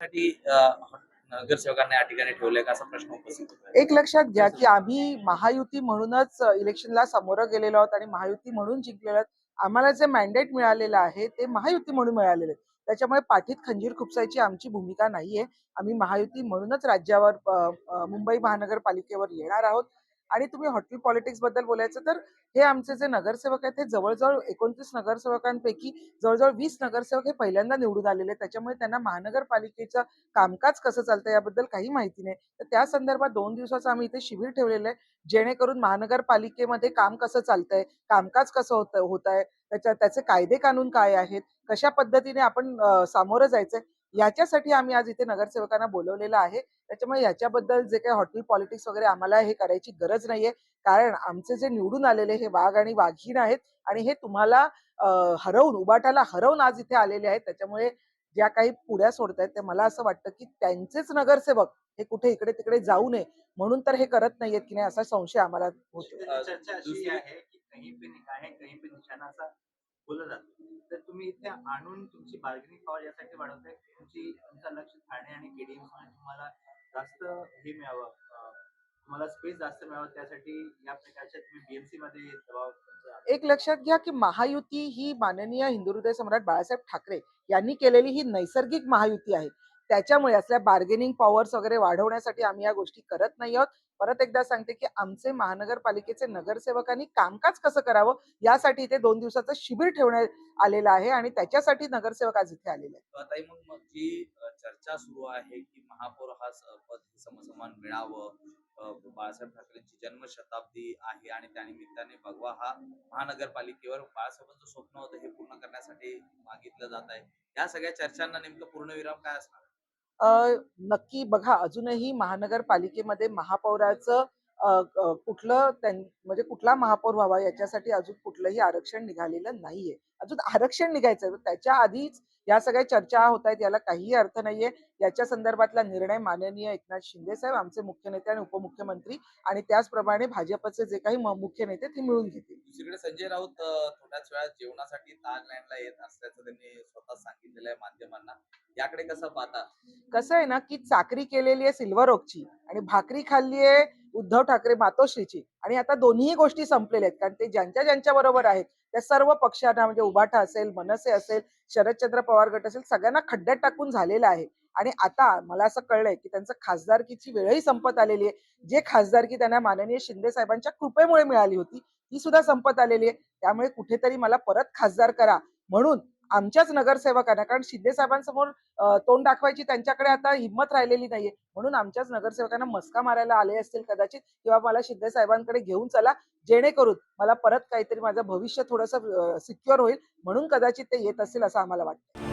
साठी नगरसेवकांना या ठिकाणी ठेवलंय का असा प्रश्न उपस्थित होतोय. एक लक्षात घ्या की आम्ही महायुती म्हणूनच इलेक्शनला सामोरं गेलेलो आहोत आणि महायुती म्हणून जिंकलेलो आहोत. आम्हाला जे मॅन्डेट मिळालेलं आहे ते महायुती म्हणून मिळालेलं आहे. त्याच्यामुळे पाठीत खंजीर खुपसायची आमची भूमिका नाहीये. आम्ही महायुती म्हणूनच राज्यावर मुंबई महानगरपालिकेवर येणार आहोत. आणि तुम्ही हॉटेल पॉलिटिक्स बद्दल बोलायचं तर हे आमचे जे नगरसेवक आहेत ते जवळजवळ 29 नगरसेवकांपैकी जवळजवळ 20 नगरसेवक हे पहिल्यांदा निवडून आलेले आहेत. त्याच्यामुळे त्यांना महानगरपालिकेचं कामकाज कसं चालतं याबद्दल काही माहिती नाही. तर त्या संदर्भात 2 दिवसाचं आम्ही इथे शिबिर ठेवलेलं आहे. जेणेकरून महानगरपालिकेमध्ये काम कसं चालतंय, कामकाज कसं होत आहे, त्याचे कायदे कानून काय आहेत, कशा पद्धतीने आपण सामोरं जायचंय याच्यासाठी आम्ही आज इथे नगरसेवकांना बोलवलेलं आहे. त्याच्यामुळे याच्याबद्दल जे काही हॉटेल पॉलिटिक्स वगैरे आम्हाला हे करायची गरज नाहीये. कारण आमचे जे निवडून आलेले हे वाघ आणि वाघीण आहेत आणि हे तुम्हाला हरवून, उबाटाला हरवून आज इथे आलेले आहेत. त्याच्यामुळे ज्या काही पुड्या सोडतायत ते मला असं वाटतं की त्यांचेच नगरसेवक हे कुठे इकडे तिकडे जाऊ नये म्हणून तर हे करत नाहीयेत की नाही असा संशय आम्हाला होतो. चर्चा अशी आहे की कहीं पे निकाह है कहीं पे निशाणा असा बोललं जातं. तर तुम्ही इथे आणून तुमची बार्गेनिंग पॉवर यासाठी वाढवताय तुमचं लक्ष ठाणे आणि केडीएममध्ये तुम्हाला जास्त हे मिळावं, तुम्हाला स्पेस जास्त मिळावं त्यासाठी या प्रकारच्या तुम्ही बीएमसी मध्ये दबाव एक लक्षात घ्या की महायुती ही माननीय हिंदुहृदय सम्राट बाळासाहेब ठाकरे यांनी केलेली ही नैसर्गिक महायुती आहे. त्याच्यामुळे असल्या बार्गेनिंग पॉवर्स वगैरे वाढवण्यासाठी आम्ही या गोष्टी करत नाही आहोत. परत एकदा सांगते की आमचे महानगरपालिकेचे नगरसेवकांनी कामकाज कसं करावं यासाठी इथे 2 दिवसाचं शिबिर ठेवण्यात आलेलं आहे आणि त्याच्यासाठी नगरसेवक आज इथे आलेले आहेत. ताई मग मग जी चर्चा सुरू आहे की महापौर हा पद समसमान मिळावं, बाळासाहेब ठाकरेंची जन्मशताब्दी आहे आणि त्यानिमित्ताने भगवा हा महानगरपालिकेवर बाळासाहेबांचं स्वप्न होतं हे पूर्ण करण्यासाठी मागितलं जात आहे. या सगळ्या चर्चांना नेमकं पूर्णविराम काय असणार? नक्की बघा अजूनही महानगरपालिकेमध्ये महापौराचं कुठलं म्हणजे कुठला महापौर व्हावा याच्यासाठी अजून कुठलंही आरक्षण निघालेलं नाहीये. अजून आरक्षण निघायचंय. त्याच्या आधीच या सगळ्या चर्चा होत आहेत याला काहीही अर्थ नाहीये. याच्या संदर्भातला निर्णय माननीय एकनाथ शिंदे साहेब आमचे मुख्य नेते आणि उपमुख्यमंत्री आणि त्याचप्रमाणे भाजपचे जे काही मुख्य नेते ते मिळून घेतील. दुसरीकडे संजय राऊत थोड्याच वेळात जेवणासाठी ताजलँडला येत असल्याचं त्यांनी स्वतः सांगितलेलं आहे माध्यमांना. याकडे कसं पाहता? कसं आहे ना, की चाकरी केलेली आहे सिल्व्हर ओकची आणि भाकरी खाल्ली आहे उद्धव ठाकरे मातोश्रीची आणि आता दोन्हीही गोष्टी संपलेल्या आहेत. कारण ते ज्यांच्या बरोबर आहेत त्या सर्व पक्षांना म्हणजे उभाठा असेल, मनसे असेल, शरदचंद्र पवार गट असेल सगळ्यांना खड्ड्यात टाकून झालेलं आहे. आणि आता मला असं कळलंय, की त्यांचं खासदारकीची वेळही संपत आलेली आहे. जे खासदारकी त्यांना माननीय शिंदे साहेबांच्या कृपेमुळे मिळाली होती, ती सुद्धा संपत आलेली आहे. त्यामुळे कुठेतरी मला परत खासदार करा म्हणून आमच्याच नगरसेवकांना कारण शिंदे साहेबांसमोर तोंड दाखवायची त्यांच्याकडे आता हिंमत राहिलेली नाहीये. म्हणून आमच्याच नगरसेवकांना मस्का मारायला आले असतील कदाचित किंवा मला शिंदे साहेबांकडे घेऊन चला, जेणेकरून मला परत काहीतरी माझं भविष्य थोडंसं सिक्युअर होईल म्हणून कदाचित ते येत असतील असं आम्हाला वाटतं.